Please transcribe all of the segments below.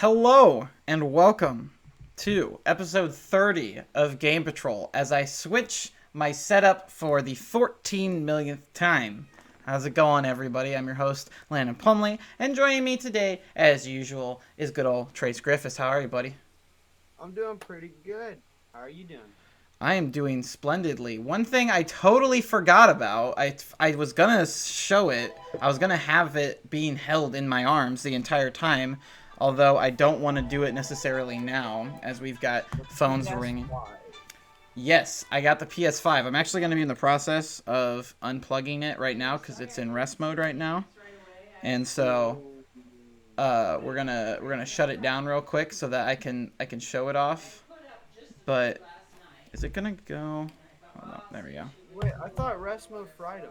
Hello and welcome to episode 30 of Game Patrol as I switch my setup for the 14 millionth time. How's it going, everybody? I'm your host, Landon Plumley, and joining me today, as usual, is good old Trace Griffiths. How are you, buddy? I'm doing pretty good. How are you doing? I am doing splendidly. One thing I totally forgot about, I was gonna show it, I was gonna have it being held in my arms the entire time, although I don't want to do it necessarily now, as we've got phones ringing. Yes, I got the PS5. I'm actually going to be in the process of unplugging it right now because it's in rest mode right now. And so we're gonna shut it down real quick so that I can show it off. But is it gonna go? Hold on, there we go. Wait, I thought rest mode fried them.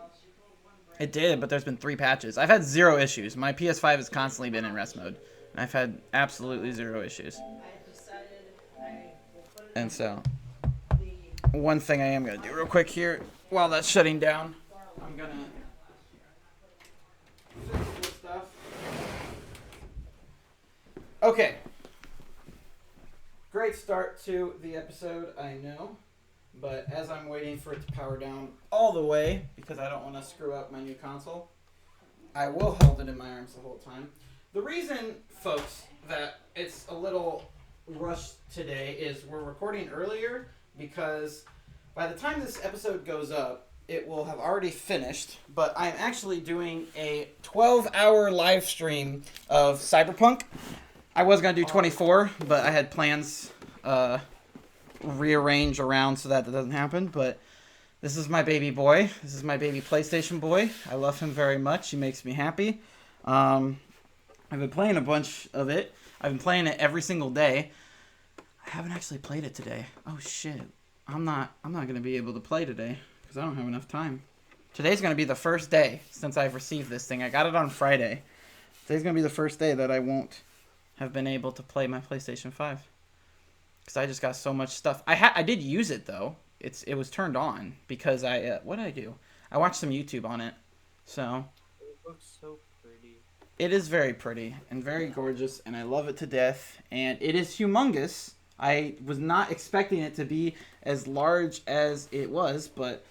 It did, but there's been 3 patches. I've had 0 issues. My PS5 has constantly been in rest mode. And I've had absolutely 0 issues. And so, one thing I am going to do real quick here, while that's shutting down, I'm going to fix this stuff. Okay. Great start to the episode, I know. But as I'm waiting for it to power down all the way, because I don't want to screw up my new console, I will hold it in my arms the whole time. The reason, folks, that it's a little rushed today is we're recording earlier because by the time this episode goes up, it will have already finished, but I'm actually doing a 12-hour live stream of Cyberpunk. I was going to do 24, but I had plans rearrange around so that doesn't happen, but this is my baby boy. This is my baby PlayStation boy. I love him very much. He makes me happy. I've been playing a bunch of it. I've been playing it every single day. I haven't actually played it today. Oh shit. I'm not going to be able to play today because I don't have enough time. Today's going to be the first day since I've received this thing. I got it on Friday. Today's going to be the first day that I won't have been able to play my PlayStation 5 because I just got so much stuff. I did use it though. It was turned on because what did I do? I watched some YouTube on it. So It looks so pretty. it is very pretty and very gorgeous, and I love it to death. And it is humongous. I was not expecting it to be as large as it was, but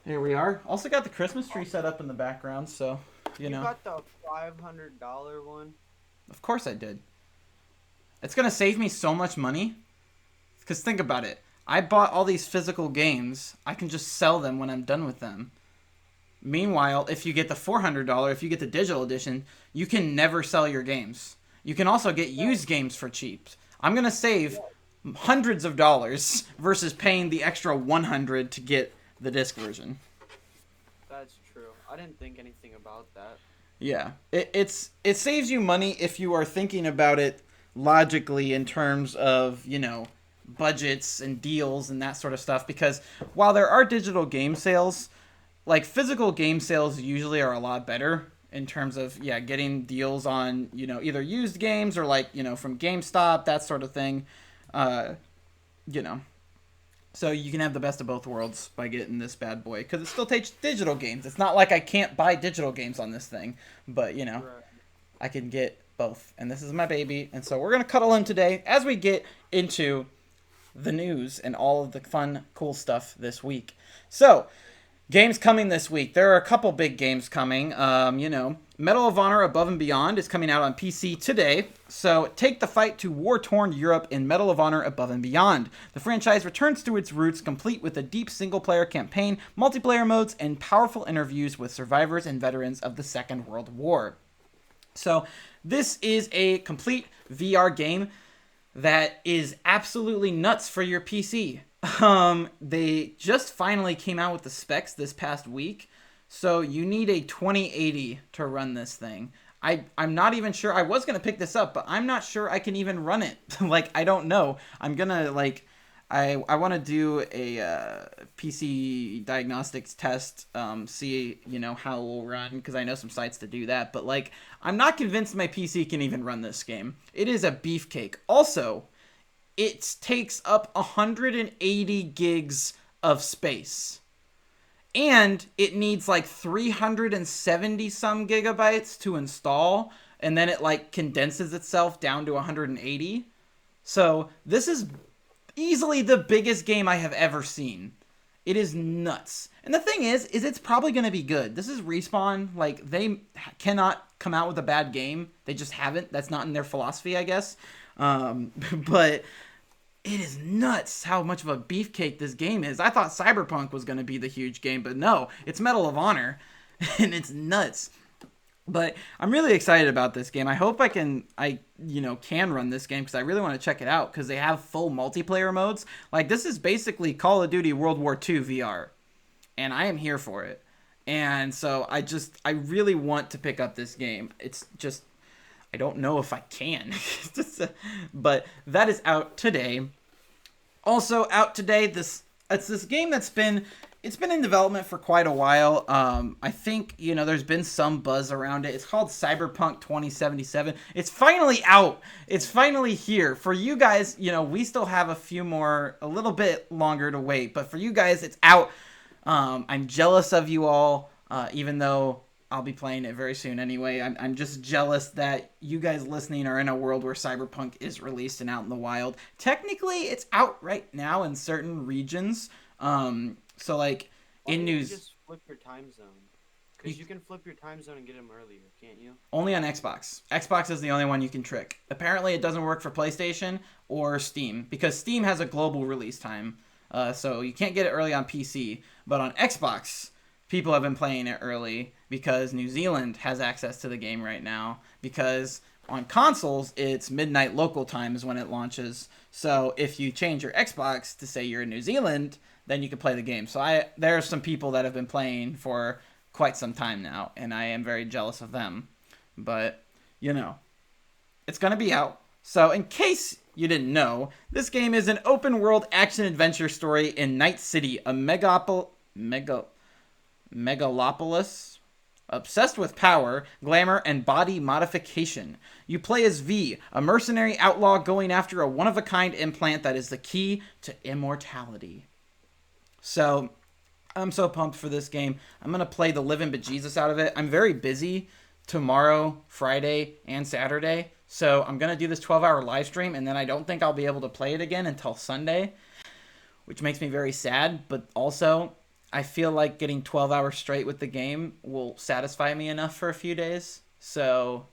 here we are. Also got the Christmas tree set up in the background, so, you know. You got the $500 one? Of course I did. It's going to save me so much money. Because think about it. I bought all these physical games. I can just sell them when I'm done with them. Meanwhile, if you get the $400, if you get the digital edition, you can never sell your games. You can also get used games for cheap. I'm going to save hundreds of dollars versus paying the extra $100 to get the disc version. That's true. I didn't think anything about that. Yeah. It saves you money if you are thinking about it logically in terms of, budgets and deals and that sort of stuff, because while there are digital game sales, like physical game sales usually are a lot better in terms of getting deals on either used games or from GameStop, that sort of thing. So you can have the best of both worlds by getting this bad boy, because it still takes digital games. It's not like I can't buy digital games on this thing, but Right. I can get both, and this is my baby. And so we're gonna cuddle him today as we get into the news and all of the fun, cool stuff this week. So, games coming this week. There are a couple big games coming. Medal of Honor Above and Beyond is coming out on PC today. So, take the fight to war-torn Europe in Medal of Honor Above and Beyond. The franchise returns to its roots, complete with a deep single-player campaign, multiplayer modes, and powerful interviews with survivors and veterans of the Second World War. So, this is a complete VR game that is absolutely nuts for your PC. They just finally came out with the specs this past week, so you need a 2080 to run this thing. I'm not even sure. I was going to pick this up, but I'm not sure I can even run it. I don't know. I'm going to, I want to do a PC diagnostics test, see, how it will run, because I know some sites to do that. But, I'm not convinced my PC can even run this game. It is a beefcake. Also, it takes up 180 gigs of space. And it needs 370 some gigabytes to install. and then it like condenses itself down to 180. So this is easily the biggest game I have ever seen. It is nuts. And the thing is it's probably going to be good. This is Respawn. Like, they cannot come out with a bad game. They just haven't. That's not in their philosophy, I guess. But it is nuts how much of a beefcake this game is. I thought Cyberpunk was going to be the huge game, but no. It's Medal of Honor, and it's nuts. But I'm really excited about this game. I hope I can run this game because I really want to check it out because they have full multiplayer modes. Like, this is basically Call of Duty World War II VR, and I am here for it. And so I really want to pick up this game. It's just, I don't know if I can. But that is out today. Also out today, it's this game that's been in development for quite a while. I think, there's been some buzz around it. It's called Cyberpunk 2077. It's finally out. It's finally here. For you guys, we still have a little bit longer to wait. But for you guys, it's out. I'm jealous of you all, even though I'll be playing it very soon anyway. I'm just jealous that you guys listening are in a world where Cyberpunk is released and out in the wild. Technically, it's out right now in certain regions. So, like, in news... You just flip your time zone. Because you can flip your time zone and get them earlier, can't you? Only on Xbox. Xbox is the only one you can trick. Apparently, it doesn't work for PlayStation or Steam. Because Steam has a global release time. So, you can't get it early on PC. But on Xbox, people have been playing it early because New Zealand has access to the game right now. Because on consoles, it's midnight local time is when it launches. So, if you change your Xbox to say you're in New Zealand... then you can play the game. So there are some people that have been playing for quite some time now, and I am very jealous of them. But, it's going to be out. So in case you didn't know, this game is an open-world action-adventure story in Night City, a megalopolis obsessed with power, glamour, and body modification. You play as V, a mercenary outlaw going after a one-of-a-kind implant that is the key to immortality. So, I'm so pumped for this game. I'm going to play the living bejesus out of it. I'm very busy tomorrow, Friday, and Saturday. So, I'm going to do this 12-hour live stream, and then I don't think I'll be able to play it again until Sunday, which makes me very sad. But also, I feel like getting 12 hours straight with the game will satisfy me enough for a few days. So,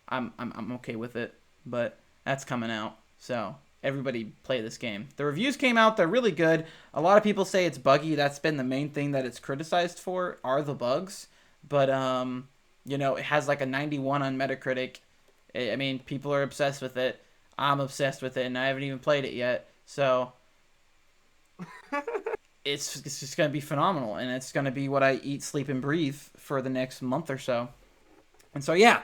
I'm okay with it. But that's coming out. So... everybody play this game. The reviews came out. They're really good. A lot of people say it's buggy. That's been the main thing that it's criticized for are the bugs. But, it has like a 91 on Metacritic. I mean, people are obsessed with it. I'm obsessed with it, and I haven't even played it yet. So, it's just going to be phenomenal. And it's going to be what I eat, sleep, and breathe for the next month or so. And so, yeah.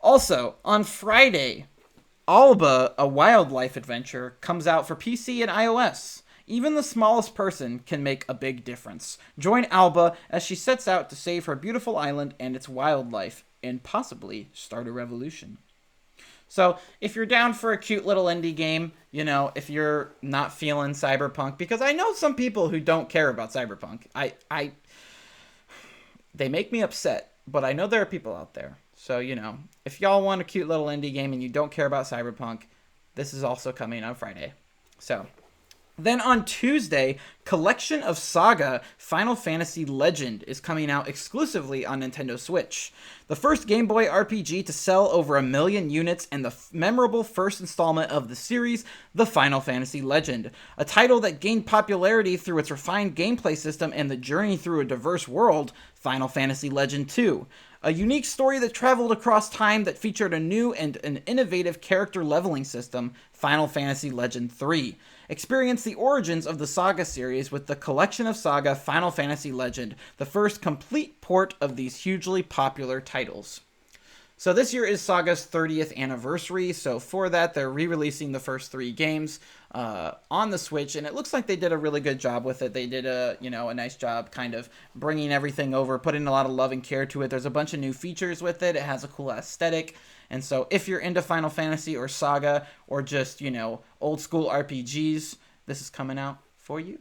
Also, on Friday... Alba, a wildlife adventure, comes out for PC and iOS. Even the smallest person can make a big difference. Join Alba as she sets out to save her beautiful island and its wildlife, and possibly start a revolution. So, if you're down for a cute little indie game, if you're not feeling Cyberpunk, because I know some people who don't care about Cyberpunk. They make me upset, but I know there are people out there. So, if y'all want a cute little indie game and you don't care about Cyberpunk, this is also coming on Friday. So, then on Tuesday, Collection of Saga Final Fantasy Legend is coming out exclusively on Nintendo Switch. The first Game Boy RPG to sell over 1 million units and the memorable first installment of the series, The Final Fantasy Legend. A title that gained popularity through its refined gameplay system and the journey through a diverse world, Final Fantasy Legend 2. A unique story that traveled across time that featured a new and an innovative character leveling system, Final Fantasy Legend 3. Experience the origins of the Saga series with the Collection of Saga Final Fantasy Legend, the first complete port of these hugely popular titles. So this year is Saga's 30th anniversary, so for that they're re-releasing the first 3 games on the Switch, and it looks like they did a really good job with it. They did a nice job kind of bringing everything over, putting a lot of love and care to it. There's a bunch of new features with it. It has a cool aesthetic, and so if you're into Final Fantasy or Saga or just, old school RPGs, this is coming out for you.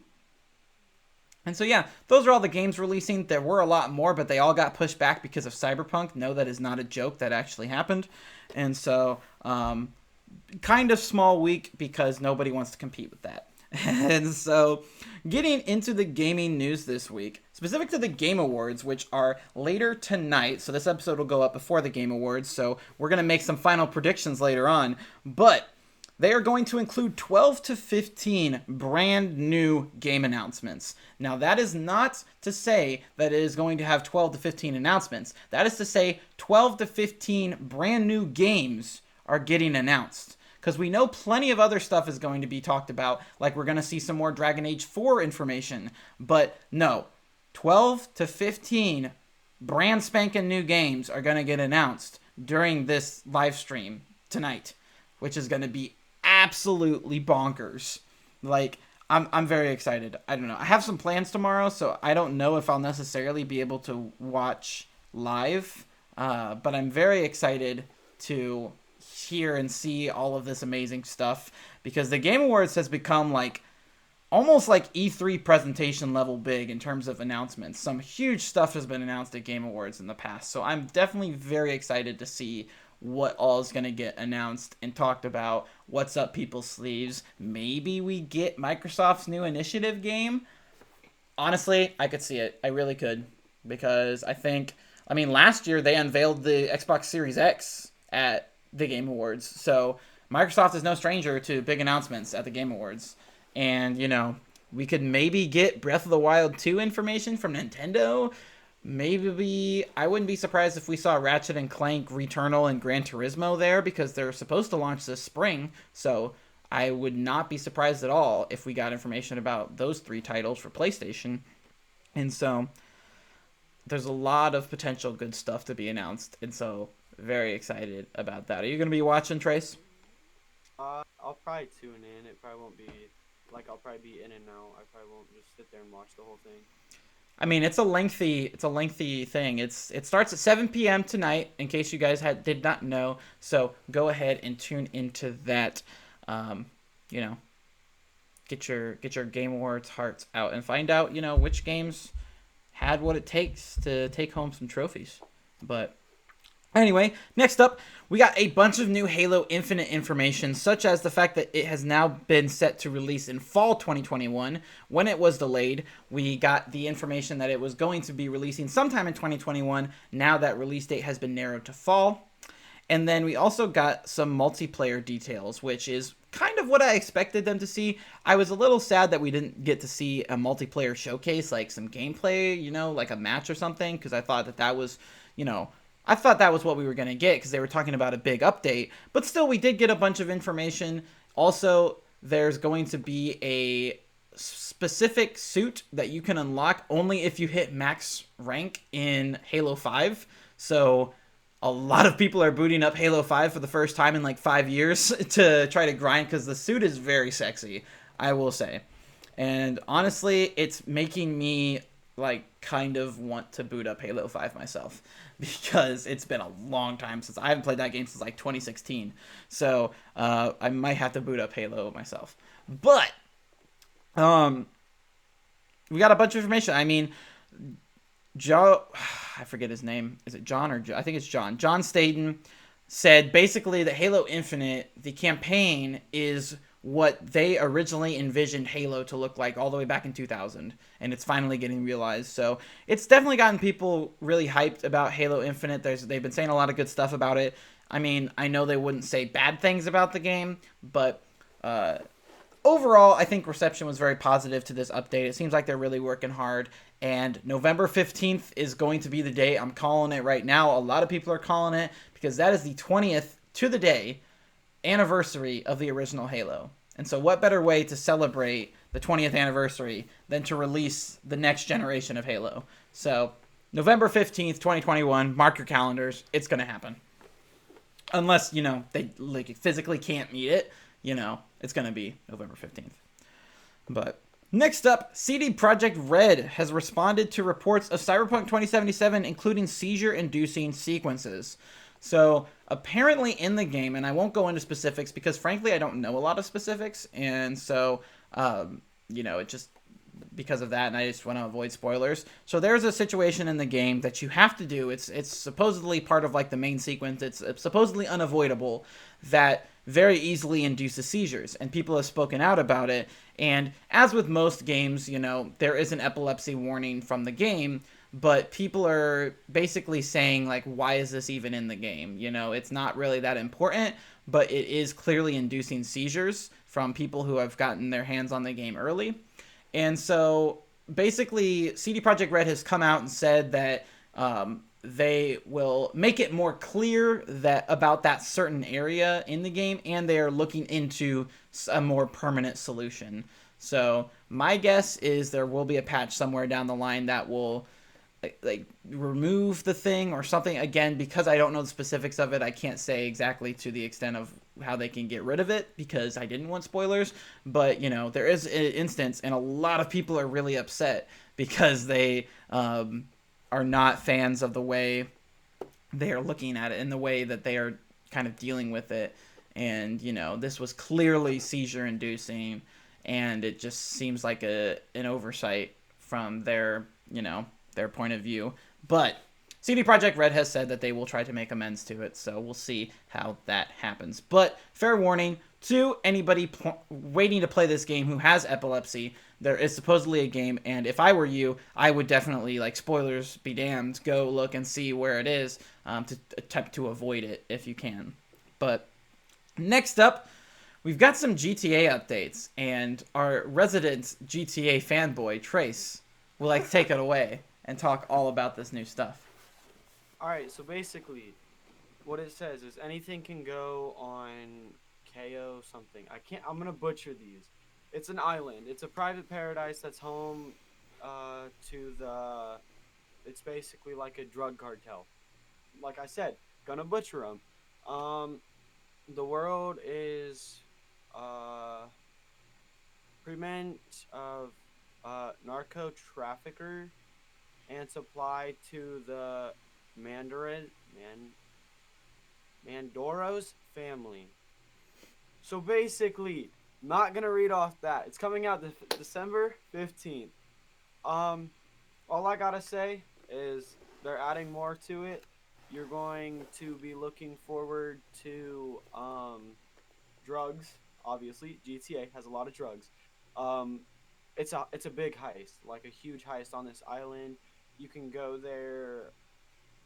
And so, yeah, those are all the games releasing. There were a lot more, but they all got pushed back because of Cyberpunk. No, that is not a joke. That actually happened. And so, kind of small week because nobody wants to compete with that. And so, getting into the gaming news this week, specific to the Game Awards, which are later tonight. So, this episode will go up before the Game Awards. So, we're going to make some final predictions later on. But they are going to include 12 to 15 brand new game announcements. Now, that is not to say that it is going to have 12 to 15 announcements. That is to say 12 to 15 brand new games are getting announced. Because we know plenty of other stuff is going to be talked about, like we're going to see some more Dragon Age 4 information. But no, 12 to 15 brand spanking new games are going to get announced during this live stream tonight, which is going to be absolutely bonkers. Like, I'm very excited. I don't know. I have some plans tomorrow, so I don't know if I'll necessarily be able to watch live. But I'm very excited to hear and see all of this amazing stuff because the Game Awards has become like almost like E3 presentation level big in terms of announcements. Some huge stuff has been announced at Game Awards in the past. So I'm definitely very excited to see what all is going to get announced and talked about, what's up people's sleeves. Maybe we get Microsoft's new initiative game. Honestly, I could see it. I really could. Because I mean, last year they unveiled the Xbox Series X at the Game Awards. So Microsoft is no stranger to big announcements at the Game Awards. And, you know, we could maybe get Breath of the Wild 2 information from Nintendo. Maybe I wouldn't be surprised if we saw Ratchet and Clank, Returnal, and Gran Turismo there because they're supposed to launch this spring. So I would not be surprised at all if we got information about those 3 titles for PlayStation. And so there's a lot of potential good stuff to be announced. And so very excited about that. Are you going to be watching, Trace? I'll probably tune in. It probably won't be like I'll probably be in and out. I probably won't just sit there and watch the whole thing. I mean, it's a lengthy thing. It starts at 7 p.m. tonight, in case you guys did not know. So go ahead and tune into that. You know, get your Game Awards hearts out and find out, you know, which games had what it takes to take home some trophies. But anyway, next up, we got a bunch of new Halo Infinite information, such as the fact that it has now been set to release in fall 2021. When it was delayed, we got the information that it was going to be releasing sometime in 2021. Now that release date has been narrowed to fall. And then we also got some multiplayer details, which is kind of what I expected them to see. I was a little sad that we didn't get to see a multiplayer showcase, like some gameplay, you know, like a match or something, because I thought that was, you know, I thought that was what we were going to get because they were talking about a big update. But still, we did get a bunch of information. Also, there's going to be a specific suit that you can unlock only if you hit max rank in Halo 5. So a lot of people are booting up Halo 5 for the first time in like 5 years to try to grind because the suit is very sexy, I will say. And honestly, it's making me like kind of want to boot up Halo 5 myself because it's been a long time since I haven't played that game since like 2016. So I might have to boot up Halo myself. But we got a bunch of information. I mean, I forget his name. Is it John or Joe? I think it's John. John Staden said basically that Halo Infinite, the campaign, is what they originally envisioned Halo to look like all the way back in 2000, and it's finally getting realized. So it's definitely gotten people really hyped about Halo Infinite. They've been saying a lot of good stuff about it. I mean, I know they wouldn't say bad things about the game, but overall, I think reception was very positive to this update. It seems like they're really working hard, and November 15th is going to be the day. I'm calling it right now. A lot of people are calling it because that is the 20th to the day anniversary of the original Halo. And so what better way to celebrate the 20th anniversary than to release the next generation of Halo? So November 15th, 2021, mark your calendars. It's going to happen. Unless, you know, they like physically can't meet it, you know, it's going to be November 15th. But next up, CD Projekt Red has responded to reports of Cyberpunk 2077, including seizure-inducing sequences. So apparently in the game, and I won't go into specifics because frankly I don't know a lot of specifics, and so you know, it just because of that, and I just want to avoid spoilers. So there's a situation in the game that you have to do. It's supposedly part of like the main sequence. It's supposedly unavoidable that very easily induces seizures, and people have spoken out about it. And as with most games, there is an epilepsy warning from the game, but people are basically saying like, why is this even in the game? It's not really that important, but it is clearly inducing seizures from people who have gotten their hands on the game early. And so basically CD Projekt Red has come out and said that they will make it more clear that about that certain area in the game, and they are looking into a more permanent solution. So my guess is there will be a patch somewhere down the line that will like remove the thing or something. Again, because I don't know the specifics of it, I can't say exactly to the extent of how they can get rid of it because I didn't want spoilers. But there is an instance, and a lot of people are really upset because they are not fans of the way they are looking at it and the way that they are kind of dealing with it. And this was clearly seizure inducing, and it just seems like an oversight from their point of view. But CD Projekt Red has said that they will try to make amends to it, so we'll see how that happens. But fair warning to anybody waiting to play this game who has epilepsy, there is supposedly a game, and if I were you, I would definitely, like, spoilers be damned, go look and see where it is to attempt to avoid it if you can. But next up, we've got some GTA updates, and our resident GTA fanboy, Trace, will take it away and talk all about this new stuff. Alright, so basically, what it says is anything can go on KO something. I'm gonna butcher these. It's an island. It's a private paradise that's home to the... It's basically like a drug cartel. Like I said, gonna butcher them. The world is prevent of narco trafficker and supply to the Mandoros family. So basically, not gonna read off that. It's coming out December 15th. All I gotta say is they're adding more to it. You're going to be looking forward to drugs. Obviously, GTA has a lot of drugs. It's a big heist, like a huge heist on this island. You can go there.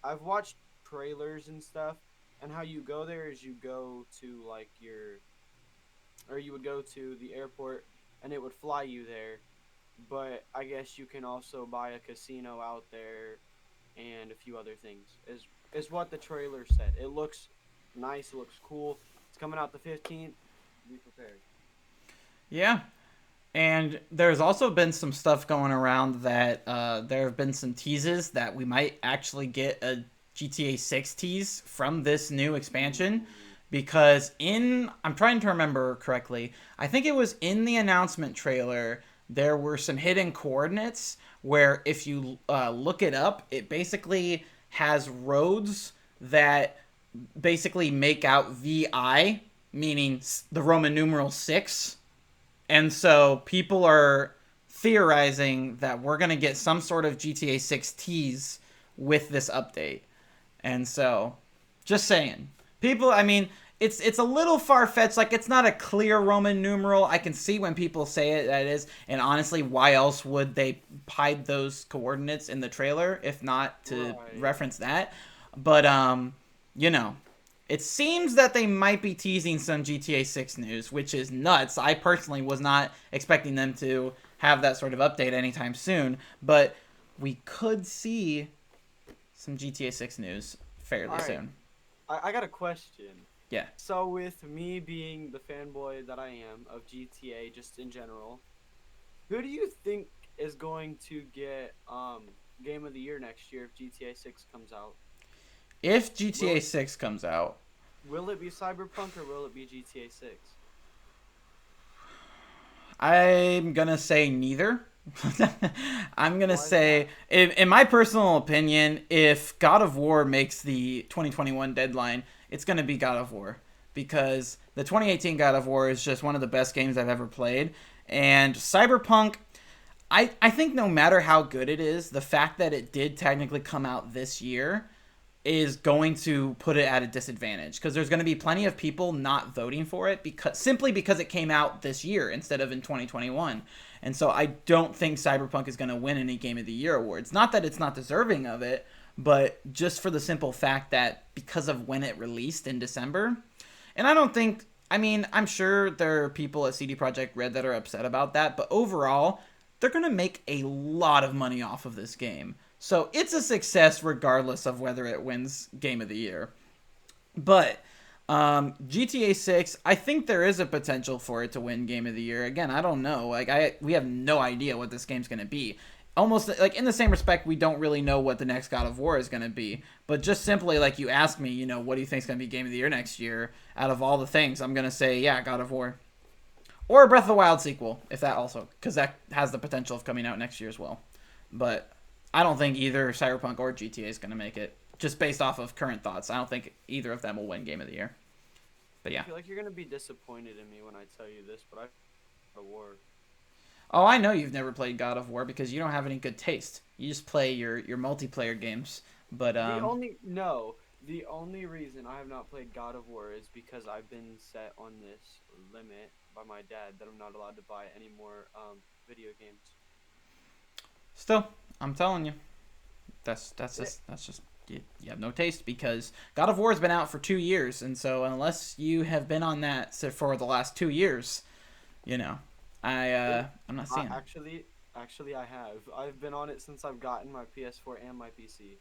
I've watched trailers and stuff, and how you go there is you go to you would go to the airport, and it would fly you there. But I guess you can also buy a casino out there, and a few other things. Is what the trailer said. It looks nice. It looks cool. It's coming out the 15th. Be prepared. Yeah. And there's also been some stuff going around that there have been some teases that we might actually get a GTA 6 tease from this new expansion. Because I'm trying to remember correctly, I think it was in the announcement trailer, there were some hidden coordinates where if you look it up, it basically has roads that basically make out VI, meaning the Roman numeral 6. And so people are theorizing that we're going to get some sort of GTA 6 tease with this update. And so, just saying. People, I mean, it's a little far-fetched. Like, it's not a clear Roman numeral. I can see when people say it, that it is. And honestly, why else would they hide those coordinates in the trailer, if not to reference that? But, it seems that they might be teasing some GTA 6 news, which is nuts. I personally was not expecting them to have that sort of update anytime soon, but we could see some GTA 6 news fairly soon. I got a question. Yeah. So with me being the fanboy that I am of GTA just in general, who do you think is going to get Game of the Year next year if GTA 6 comes out? If GTA 6 comes out, will it be Cyberpunk or will it be GTA 6? I'm going to say neither. I'm going to say, in my personal opinion, if God of War makes the 2021 deadline, it's going to be God of War. Because the 2018 God of War is just one of the best games I've ever played. And Cyberpunk, I think no matter how good it is, the fact that it did technically come out this year is going to put it at a disadvantage, because there's going to be plenty of people not voting for it because it came out this year instead of in 2021. And so I don't think Cyberpunk is going to win any Game of the Year awards. Not that it's not deserving of it, but just for the simple fact that because of when it released in December. And I'm sure there are people at CD Projekt Red that are upset about that, but overall, they're going to make a lot of money off of this game. So it's a success regardless of whether it wins Game of the Year. But GTA 6, I think there is a potential for it to win Game of the Year. Again, I don't know. We have no idea what this game's going to be. Almost like in the same respect, we don't really know what the next God of War is going to be. But just simply like you asked me, what do you think is going to be Game of the Year next year? Out of all the things, I'm going to say, yeah, God of War. Or a Breath of the Wild sequel, if that also, because that has the potential of coming out next year as well. But I don't think either Cyberpunk or GTA is going to make it, just based off of current thoughts. I don't think either of them will win Game of the Year. But yeah. I feel like you're going to be disappointed in me when I tell you this, but I God of War. Oh, I know you've never played God of War because you don't have any good taste. You just play your multiplayer games. But The only reason I have not played God of War is because I've been set on this limit by my dad that I'm not allowed to buy any more video games. Still, I'm telling you, that's just you have no taste, because God of War has been out for 2 years, and so unless you have been on that for the last 2 years, I'm not seeing it. Actually, I have. I've been on it since I've gotten my PS4 and my PC.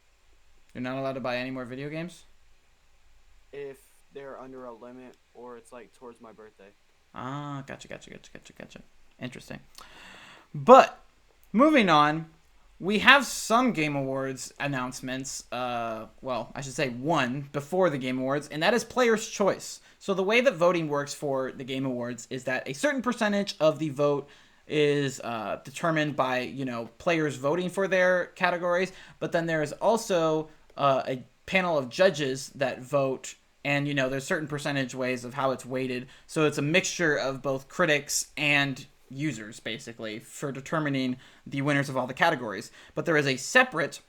You're not allowed to buy any more video games? If they're under a limit or it's like towards my birthday. Ah, gotcha. Interesting. But moving on, we have some Game Awards announcements. Well, I should say one before the Game Awards, and that is Player's Choice. So the way that voting works for the Game Awards is that a certain percentage of the vote is determined by, players voting for their categories, but then there is also a panel of judges that vote, and, there's certain percentage ways of how it's weighted. So it's a mixture of both critics and users, basically, for determining the winners of all the categories. But there is a separate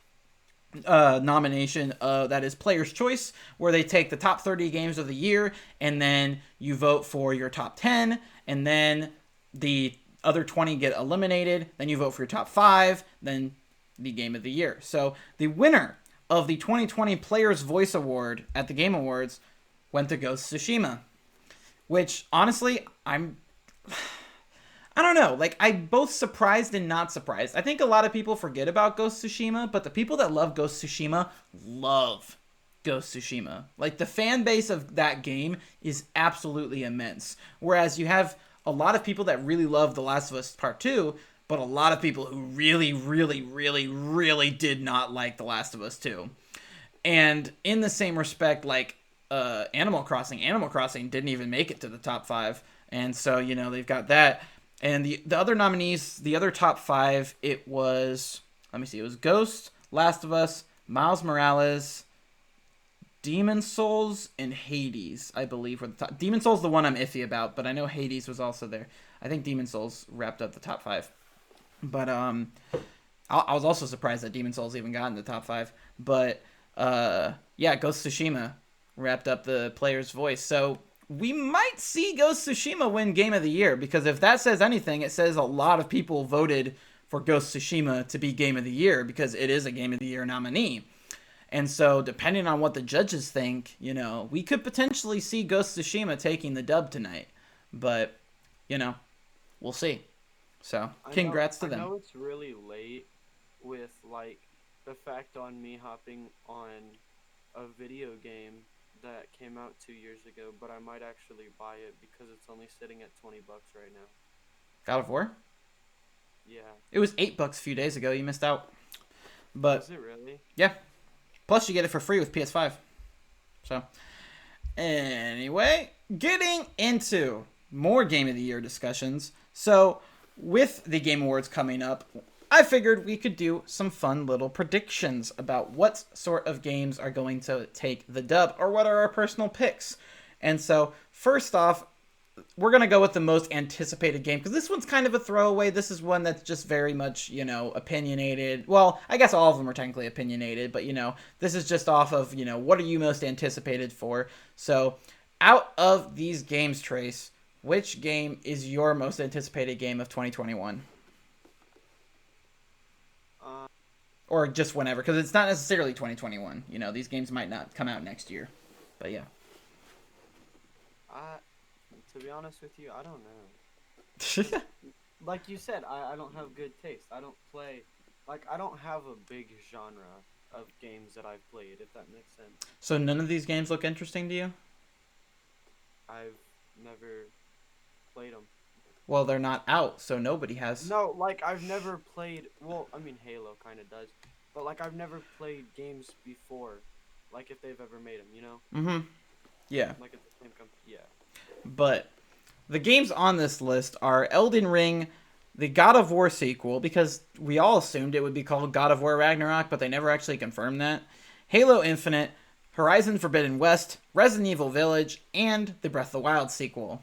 nomination that is Player's Choice, where they take the top 30 games of the year, and then you vote for your top 10, and then the other 20 get eliminated, then you vote for your top 5, then the Game of the Year. So the winner of the 2020 Player's Voice Award at the Game Awards went to Ghost of Tsushima, which, honestly, I don't know. I'm both surprised and not surprised. I think a lot of people forget about Ghost of Tsushima, but the people that love Ghost of Tsushima love Ghost of Tsushima. The fan base of that game is absolutely immense. Whereas you have a lot of people that really love The Last of Us Part 2, but a lot of people who really, really, really, really did not like The Last of Us 2. And in the same respect, Animal Crossing didn't even make it to the top 5. And so, they've got that. And the other nominees, the other top 5, it was Ghost, Last of Us, Miles Morales, Demon Souls, and Hades, I believe, were the top. Demon Souls the one I'm iffy about, but I know Hades was also there. I think Demon Souls wrapped up the top 5. But I was also surprised that Demon Souls even got in the top 5. But Ghost of Tsushima wrapped up the Player's Voice. So we might see Ghost of Tsushima win Game of the Year, because if that says anything, it says a lot of people voted for Ghost of Tsushima to be Game of the Year, because it is a Game of the Year nominee. And so, depending on what the judges think, we could potentially see Ghost of Tsushima taking the dub tonight. But, we'll see. So, congrats to them. I know it's really late with, the fact on me hopping on a video game that came out 2 years ago, but I might actually buy it because it's only sitting at $20 right now. God of War? Yeah. It was $8 a few days ago. You missed out. But is it really? Yeah. Plus, you get it for free with PS5. So, anyway, getting into more Game of the Year discussions. So, with the Game Awards coming up, I figured we could do some fun little predictions about what sort of games are going to take the dub, or what are our personal picks. And so, first off, we're going to go with the most anticipated game because this one's kind of a throwaway. This is one that's just very much, opinionated. Well, I guess all of them are technically opinionated, but, this is just off of, what are you most anticipated for? So, out of these games, Trace, which game is your most anticipated game of 2021? Or just whenever, because it's not necessarily 2021. These games might not come out next year. But, yeah. To be honest with you, I don't know. Like you said, I don't have good taste. I don't play, I don't have a big genre of games that I've played, if that makes sense. So none of these games look interesting to you? I've never played them. Well, they're not out, so nobody has. No, I've never played, well, I mean, Halo kind of does. But, I've never played games before, if they've ever made them, Mm-hmm. Yeah. At the same company, yeah. But the games on this list are Elden Ring, the God of War sequel, because we all assumed it would be called God of War Ragnarok, but they never actually confirmed that, Halo Infinite, Horizon Forbidden West, Resident Evil Village, and the Breath of the Wild sequel.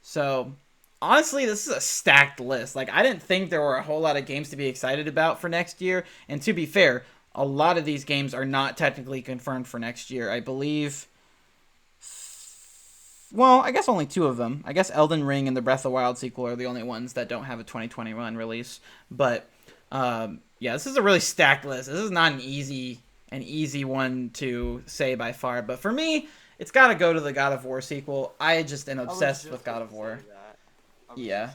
So, honestly, this is a stacked list. I didn't think there were a whole lot of games to be excited about for next year, and to be fair, a lot of these games are not technically confirmed for next year. I believe... Well, I guess only two of them. I guess Elden Ring and the Breath of the Wild sequel are the only ones that don't have a 2021 release. But, yeah, this is a really stacked list. This is not an easy one to say by far. But for me, it's got to go to the God of War sequel. I just am obsessed with God of War. Yeah.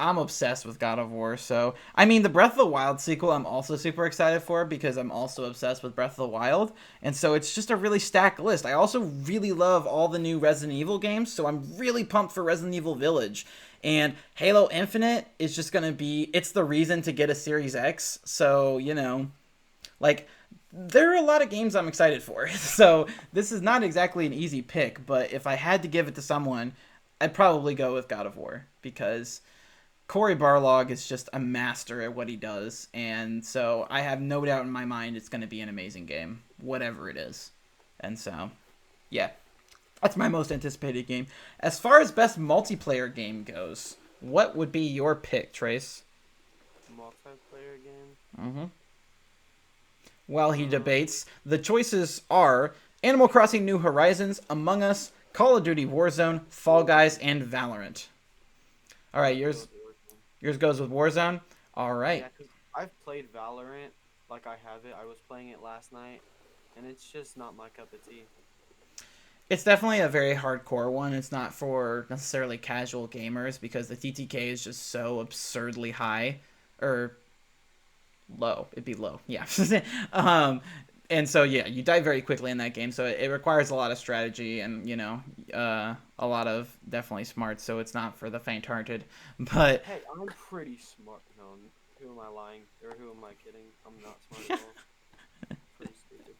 I'm obsessed with God of War, so... I mean, the Breath of the Wild sequel I'm also super excited for because I'm also obsessed with Breath of the Wild, and so it's just a really stacked list. I also really love all the new Resident Evil games, so I'm really pumped for Resident Evil Village. And Halo Infinite is just gonna be... It's the reason to get a Series X, so, there are a lot of games I'm excited for. So, this is not exactly an easy pick, but if I had to give it to someone, I'd probably go with God of War, because... Cory Barlog is just a master at what he does, and so I have no doubt in my mind it's going to be an amazing game, whatever it is. And so, yeah, that's my most anticipated game. As far as best multiplayer game goes, what would be your pick, Trace? Multiplayer game? Mm-hmm. While he debates, the choices are Animal Crossing New Horizons, Among Us, Call of Duty Warzone, Fall Guys, and Valorant. All right, yours goes with Warzone? All right. Yeah, because I've played Valorant, I have it. I was playing it last night, and it's just not my cup of tea. It's definitely a very hardcore one. It's not for necessarily casual gamers because the TTK is just so absurdly high. Or low. It'd be low, yeah. And so, yeah, you die very quickly in that game, so it requires a lot of strategy and, a lot of definitely smarts, so it's not for the faint-hearted. But hey, I'm pretty smart. No, who am I lying? Or who am I kidding? I'm not smart at all. Pretty stupid.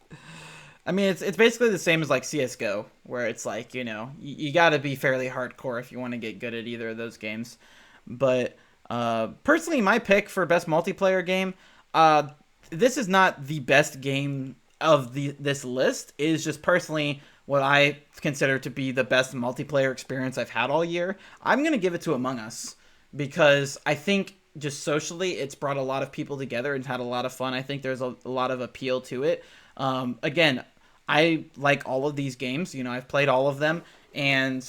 I mean, it's basically the same as, CSGO, where it's you gotta be fairly hardcore if you want to get good at either of those games. But, personally, my pick for best multiplayer game... this is not the best game of this list. It is just personally what I consider to be the best multiplayer experience I've had all year. I'm going to give it to Among Us because I think just socially it's brought a lot of people together and had a lot of fun. I think there's a lot of appeal to it. Again, I like all of these games. I've played all of them and...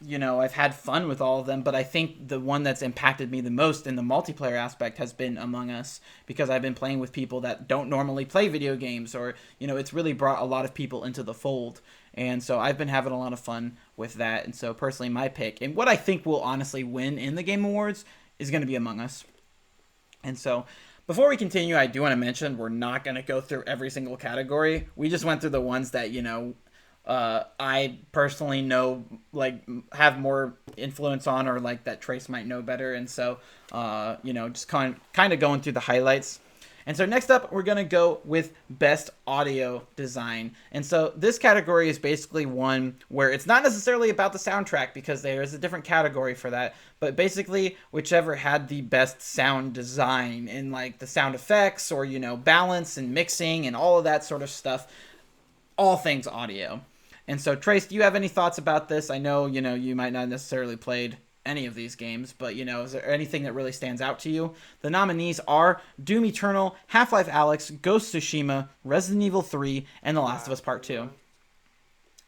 I've had fun with all of them, but I think the one that's impacted me the most in the multiplayer aspect has been Among Us, because I've been playing with people that don't normally play video games, or, it's really brought a lot of people into the fold, and so I've been having a lot of fun with that, and so personally my pick, and what I think will honestly win in the Game Awards, is going to be Among Us. And so, before we continue, I do want to mention, we're not going to go through every single category. We just went through the ones that, I personally know, have more influence on, or that Trace might know better, and so, just kind of going through the highlights. And so next up, we're going to go with Best Audio Design. And so this category is basically one where it's not necessarily about the soundtrack, because there is a different category for that, but basically whichever had the best sound design in, the sound effects, or, balance and mixing and all of that sort of stuff, all things audio. And so, Trace, do you have any thoughts about this? I know, you might not necessarily played any of these games, but, is there anything that really stands out to you? The nominees are Doom Eternal, Half-Life Alyx, Ghost of Tsushima, Resident Evil 3, and The Last of Us Part 2.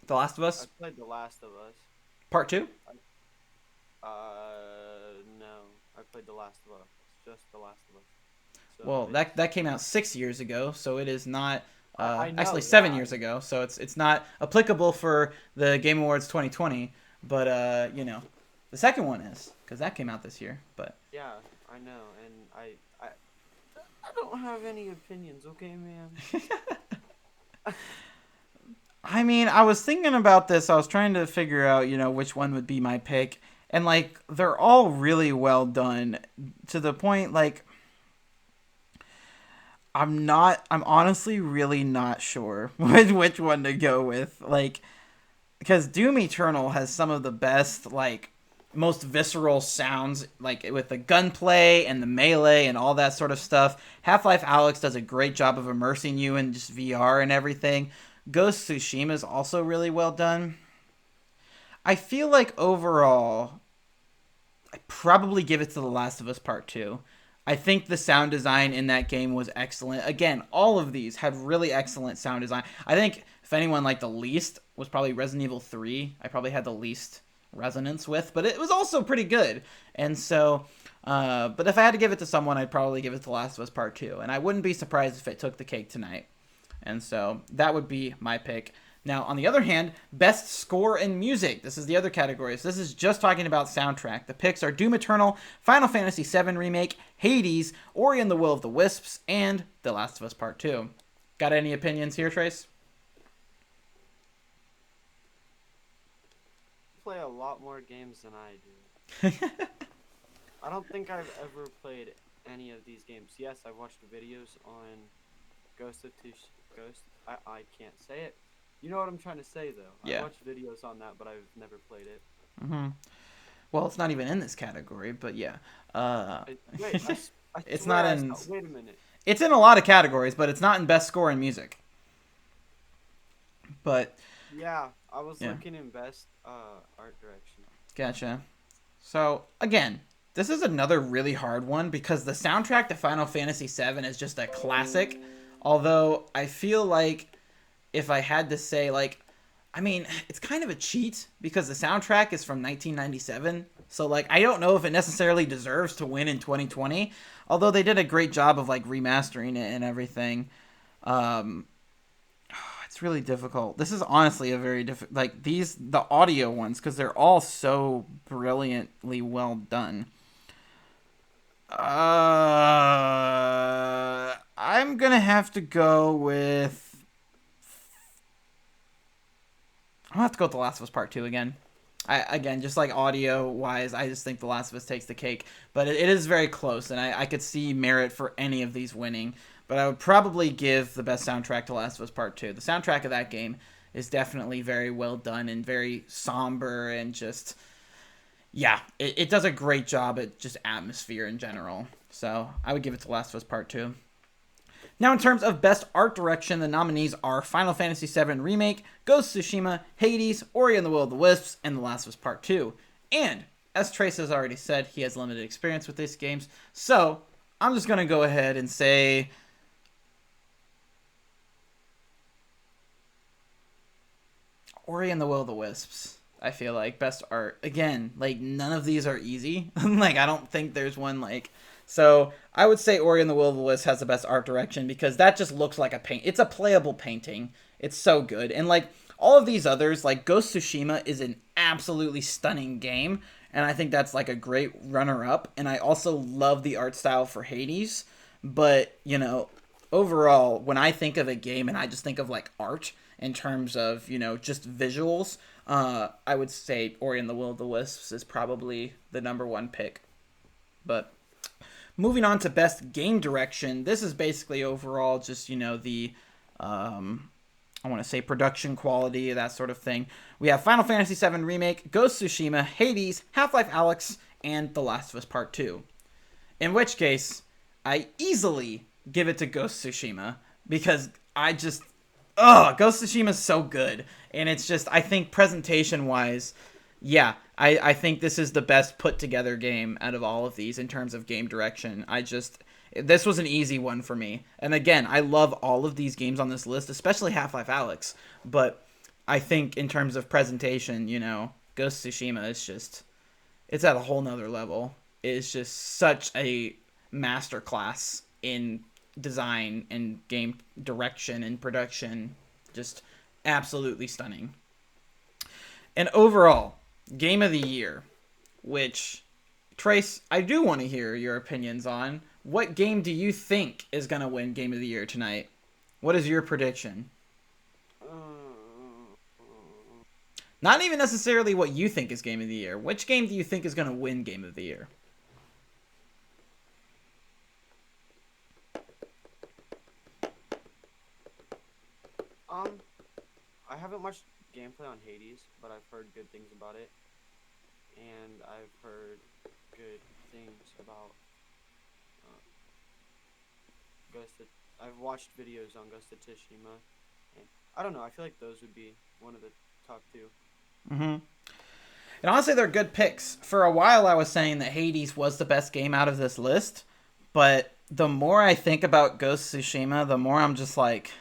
The Last of I Us? played The Last of Us. Part 2? No. I played The Last of Us. Just The Last of Us. So Well, that came out 6 years ago, so it is not... I know, actually 7 years ago, so it's not applicable for the Game Awards 2020, but the second one is, because that came out this year. But yeah, I know, and I don't have any opinions, okay, man. I mean, I was thinking about this. I was trying to figure out, which one would be my pick, and like they're all really well done to the point like. I'm honestly really not sure which one to go with. Like, because Doom Eternal has some of the best, like, most visceral sounds, like, with the gunplay and the melee and all that sort of stuff. Half-Life Alyx does a great job of immersing you in just VR and everything. Ghost of Tsushima is also really well done. I feel like overall, I'd probably give it to The Last of Us Part 2. I think the sound design in that game was excellent. Again, all of these had really excellent sound design. I think if anyone liked the least was probably Resident Evil 3. I probably had the least resonance with, but it was also pretty good. And so, but if I had to give it to someone, I'd probably give it to The Last of Us Part 2. And I wouldn't be surprised if it took the cake tonight. And so that would be my pick. Now, on the other hand, best score and music. This is the other category. So this is just talking about soundtrack. The picks are Doom Eternal, Final Fantasy VII Remake, Hades, Ori and the Will of the Wisps, and The Last of Us Part 2. Got any opinions here, Trace? Play a lot more games than I do. I don't think I've ever played any of these games. Yes, I watched videos on Ghost. I can't say it. You know what I'm trying to say, though. Yeah. I watched videos on that, but I've never played it. Mm-hmm. Well, it's not even in this category, but yeah. It's not in... Wait a minute. It's in a lot of categories, but it's not in best score and music. But... Yeah, I was looking in best art direction. Gotcha. So, again, this is another really hard one because the soundtrack to Final Fantasy VII is just a classic. Although, I feel like if I had to say, like, I mean, it's kind of a cheat because the soundtrack is from 1997. So, like, I don't know if it necessarily deserves to win in 2020. Although they did a great job of, like, remastering it and everything. It's really difficult. This is honestly a very difficult... Like, the audio ones, because they're all so brilliantly well done. I'm going to have to go with... I'm going to have to go with The Last of Us Part 2 again. Again, just like audio-wise, I just think The Last of Us takes the cake. But it is very close, and I could see merit for any of these winning. But I would probably give the best soundtrack to Last of Us Part 2. The soundtrack of that game is definitely very well done and very somber and just... Yeah, it does a great job at just atmosphere in general. So I would give it to Last of Us Part 2. Now, in terms of best art direction, the nominees are Final Fantasy VII Remake, Ghost of Tsushima, Hades, Ori and the Will of the Wisps, and The Last of Us Part 2. And, as Trace has already said, he has limited experience with these games. So, I'm just going to go ahead and say... Ori and the Will of the Wisps. I feel like best art. Again, like, none of these are easy. Like, I don't think there's one, like... So, I would say Ori and the Will of the Wisps has the best art direction because that just looks like a paint. It's a playable painting. It's so good. And, like, all of these others, like, Ghost of Tsushima is an absolutely stunning game. And I think that's, like, a great runner-up. And I also love the art style for Hades. But, you know, overall, when I think of a game and I just think of, like, art in terms of, you know, just visuals, I would say Ori and the Will of the Wisps is probably the number one pick. But... moving on to best game direction, this is basically overall just, you know, the, I want to say production quality, that sort of thing. We have Final Fantasy VII Remake, Ghost of Tsushima, Hades, Half-Life Alyx, and The Last of Us Part 2. In which case, I easily give it to Ghost of Tsushima, because Oh, Ghost of Tsushima is so good, and it's just I think presentation wise, yeah, I think this is the best put together game out of all of these in terms of game direction. This was an easy one for me, and again, I love all of these games on this list, especially Half-Life Alyx, but I think in terms of presentation, Ghost of Tsushima is just it's at a whole nother level. It's just such a masterclass in design and game direction and production. Just absolutely stunning. And overall, game of the year, which, Trace, I do want to hear your opinions on. What game do you think is going to win game of the year tonight? What is your prediction? Not even necessarily what you think is game of the year. Which game do you think is going to win game of the year? I haven't watched gameplay on Hades, but I've heard good things about it, and I've heard good things about I've watched videos on Ghost of Tsushima, and I don't know. I feel like those would be one of the top two. Mm-hmm. And honestly, they're good picks. For a while, I was saying that Hades was the best game out of this list, but the more I think about Ghost of Tsushima, the more I'm just like,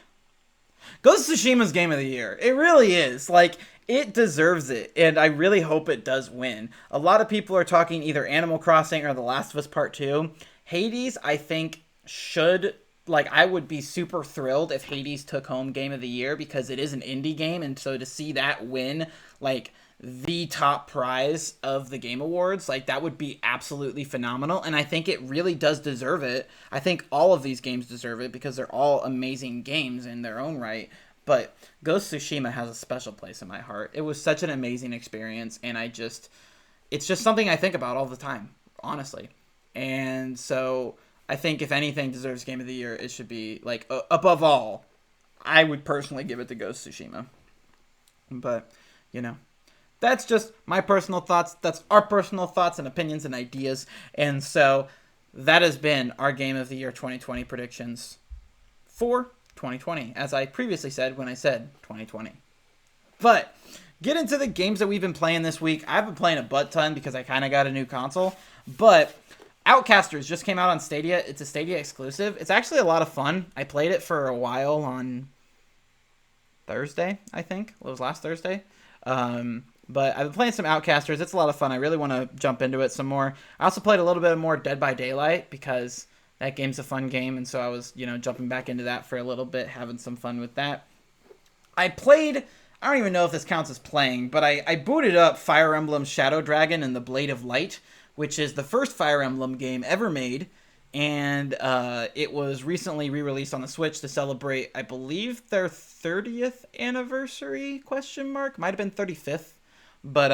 Ghost of Tsushima's game of the year. It really is. Like, it deserves it, and I really hope it does win. A lot of people are talking either Animal Crossing or The Last of Us Part 2. Hades, I think, should... Like, I would be super thrilled if Hades took home game of the year because it is an indie game, and so to see that win, like, the top prize of the Game Awards, like, that would be absolutely phenomenal, and I think it really does deserve it. I think all of these games deserve it because they're all amazing games in their own right, but Ghost of Tsushima has a special place in my heart. It was such an amazing experience, and it's just something I think about all the time, honestly. And so I think if anything deserves Game of the Year, it should be, like, above all, I would personally give it to Ghost of Tsushima. But, that's just my personal thoughts. That's our personal thoughts and opinions and ideas. And so that has been our Game of the Year 2020 predictions for 2020, as I previously said when I said 2020. But get into the games that we've been playing this week. I've been playing a butt ton because I kind of got a new console. But Outcasters just came out on Stadia. It's a Stadia exclusive. It's actually a lot of fun. I played it for a while on Thursday, I think. It was last Thursday. But I've been playing some Outcasters. It's a lot of fun. I really want to jump into it some more. I also played a little bit more Dead by Daylight because that game's a fun game, and so I was, jumping back into that for a little bit, having some fun with that. I don't even know if this counts as playing, but I booted up Fire Emblem Shadow Dragon and the Blade of Light, which is the first Fire Emblem game ever made, and it was recently re-released on the Switch to celebrate, I believe, their 30th anniversary, ? Might have been 35th. But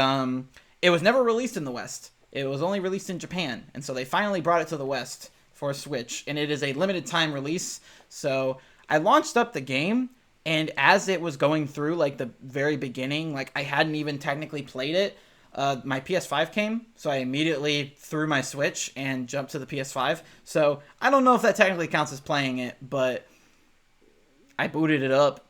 it was never released in the West. It was only released in Japan. And so they finally brought it to the West for Switch. And it is a limited time release. So I launched up the game. And as it was going through, like, the very beginning, like, I hadn't even technically played it. My PS5 came. So I immediately threw my Switch and jumped to the PS5. So I don't know if that technically counts as playing it. But I booted it up.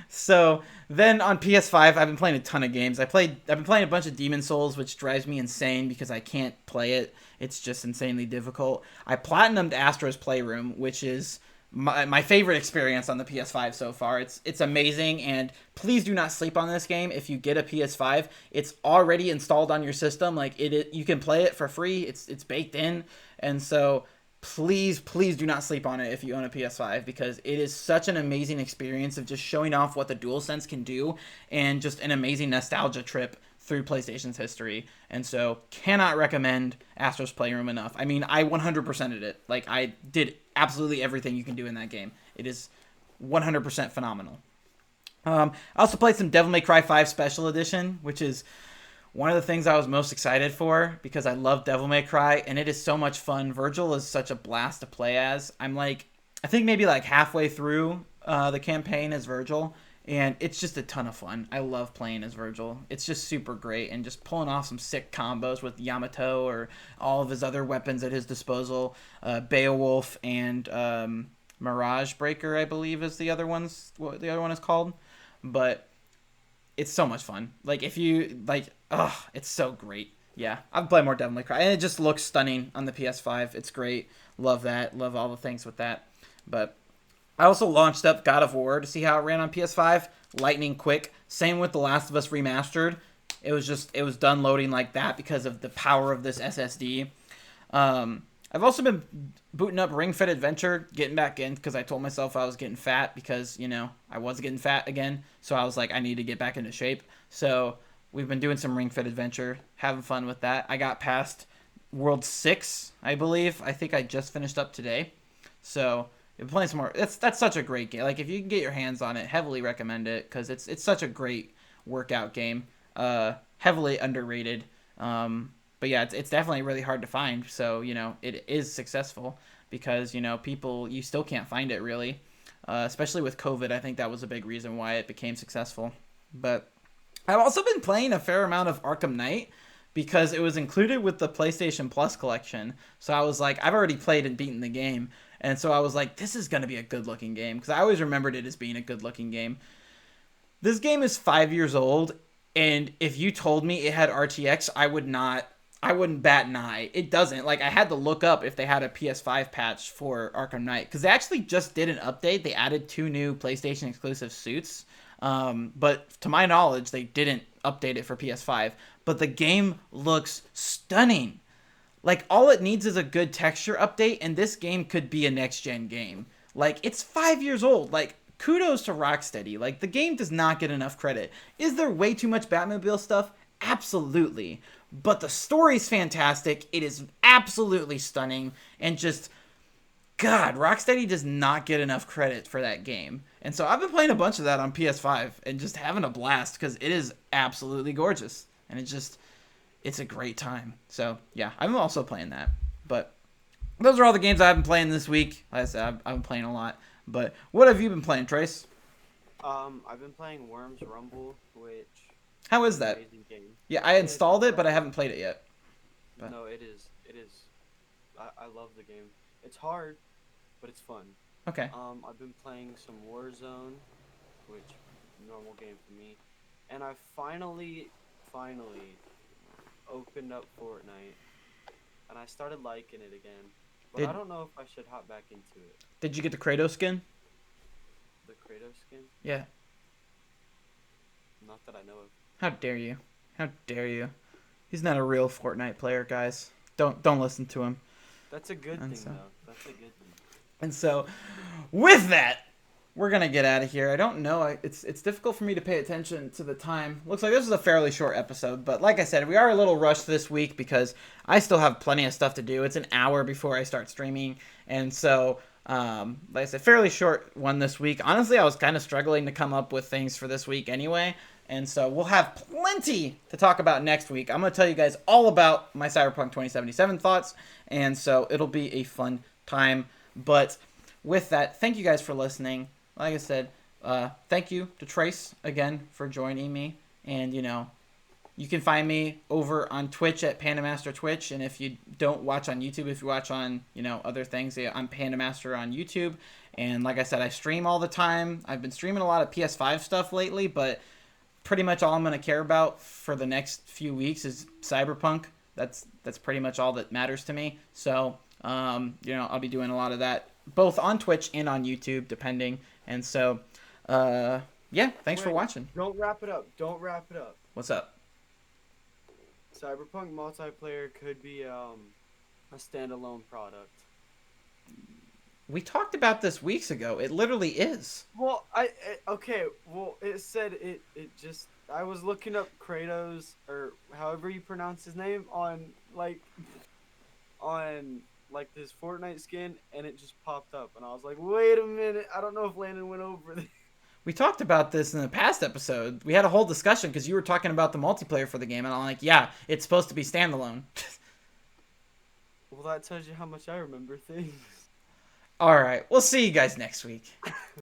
So then on PS5, I've been playing a ton of games. I've been playing a bunch of Demon Souls, which drives me insane because I can't play it. It's just insanely difficult. I platinumed Astro's Playroom, which is my favorite experience on the PS5 so far. It's amazing, and please do not sleep on this game. If you get a PS5, it's already installed on your system. Like, you can play it for free. It's baked in, and so please do not sleep on it if you own a PS5 because it is such an amazing experience of just showing off what the DualSense can do and just an amazing nostalgia trip through PlayStation's history. And so cannot recommend Astro's Playroom enough. I mean, I 100%ed it. Like, I did absolutely everything you can do in that game. It is 100% phenomenal. I also played some Devil May Cry 5 Special Edition, which is one of the things I was most excited for because I love Devil May Cry, and it is so much fun. Virgil is such a blast to play as. I think maybe like halfway through the campaign as Virgil, and it's just a ton of fun. I love playing as Virgil. It's just super great, and just pulling off some sick combos with Yamato or all of his other weapons at his disposal, Beowulf and Mirage Breaker, I believe, is the other one's what the other one is called. But it's so much fun. Like if you like, it's so great. Yeah, I've played more Devil May Cry, and it just looks stunning on the PS5. It's great. Love that. Love all the things with that. But I also launched up God of War to see how it ran on PS5. Lightning quick. Same with The Last of Us Remastered. It was done loading like that because of the power of this SSD. I've also been booting up Ring Fit Adventure, getting back in because I told myself I was getting fat because, I was getting fat again. So I was like, I need to get back into shape. So we've been doing some Ring Fit Adventure, having fun with that. I got past World 6, I believe. I think I just finished up today. So you're playing some more. That's such a great game. Like if you can get your hands on it, heavily recommend it because it's such a great workout game. Heavily underrated. But yeah, it's definitely really hard to find. So, it is successful because, people, you still can't find it really. Especially with COVID, I think that was a big reason why it became successful. But I've also been playing a fair amount of Arkham Knight because it was included with the PlayStation Plus collection. So I was like, I've already played and beaten the game. And so I was like, this is going to be a good looking game because I always remembered it as being a good looking game. This game is 5 years old. And if you told me it had RTX, I wouldn't bat an eye. It doesn't. Like, I had to look up if they had a PS5 patch for Arkham Knight. Because they actually just did an update. They added 2 new PlayStation exclusive suits. But to my knowledge, they didn't update it for PS5. But the game looks stunning. Like, all it needs is a good texture update. And this game could be a next-gen game. Like, it's 5 years old. Like, kudos to Rocksteady. Like, the game does not get enough credit. Is there way too much Batmobile stuff? Absolutely. But the story's fantastic. It is absolutely stunning. And just, God, Rocksteady does not get enough credit for that game. And so I've been playing a bunch of that on PS5 and just having a blast because it is absolutely gorgeous. And it's a great time. So, yeah, I'm also playing that. But those are all the games I've been playing this week. Like I said, I've been playing a lot. But what have you been playing, Trace? I've been playing Worms Rumble, which... How is that? Amazing game. Yeah, I installed it, but I haven't played it yet. But. No, it is. I love the game. It's hard, but it's fun. Okay. I've been playing some Warzone, which normal game for me, and I finally opened up Fortnite, and I started liking it again. But I don't know if I should hop back into it. Did you get the Kratos skin? The Kratos skin? Yeah. Not that I know of. How dare you? How dare you? He's not a real Fortnite player, guys. Don't listen to him. That's a good thing, though. That's a good thing. And so, with that, we're gonna get out of here. I don't know. It's difficult for me to pay attention to the time. Looks like this is a fairly short episode, but like I said, we are a little rushed this week because I still have plenty of stuff to do. It's an hour before I start streaming, and so. Like I said, fairly short one this week. Honestly, I was kind of struggling to come up with things for this week anyway. And so we'll have plenty to talk about next week. I'm going to tell you guys all about my Cyberpunk 2077 thoughts. And so it'll be a fun time. But with that, thank you guys for listening. Like I said, thank you to Trace again for joining me. And, you can find me over on Twitch at Pandamaster Twitch. And if you don't watch on YouTube, if you watch on, other things, I'm Pandamaster on YouTube. And like I said, I stream all the time. I've been streaming a lot of PS5 stuff lately, but pretty much all I'm going to care about for the next few weeks is Cyberpunk. That's pretty much all that matters to me. So, I'll be doing a lot of that, both on Twitch and on YouTube, depending. And so, thanks for watching. Don't wrap it up. What's up? Cyberpunk multiplayer could be a standalone product. We talked about this weeks ago. It literally is. Well, it said it just... I was looking up Kratos, or however you pronounce his name, on this Fortnite skin, and it just popped up. And I was like, wait a minute. I don't know if Landon went over this. We talked about this in the past episode. We had a whole discussion because you were talking about the multiplayer for the game, and I'm like, yeah, it's supposed to be standalone. Well, that tells you how much I remember things. All right, we'll see you guys next week.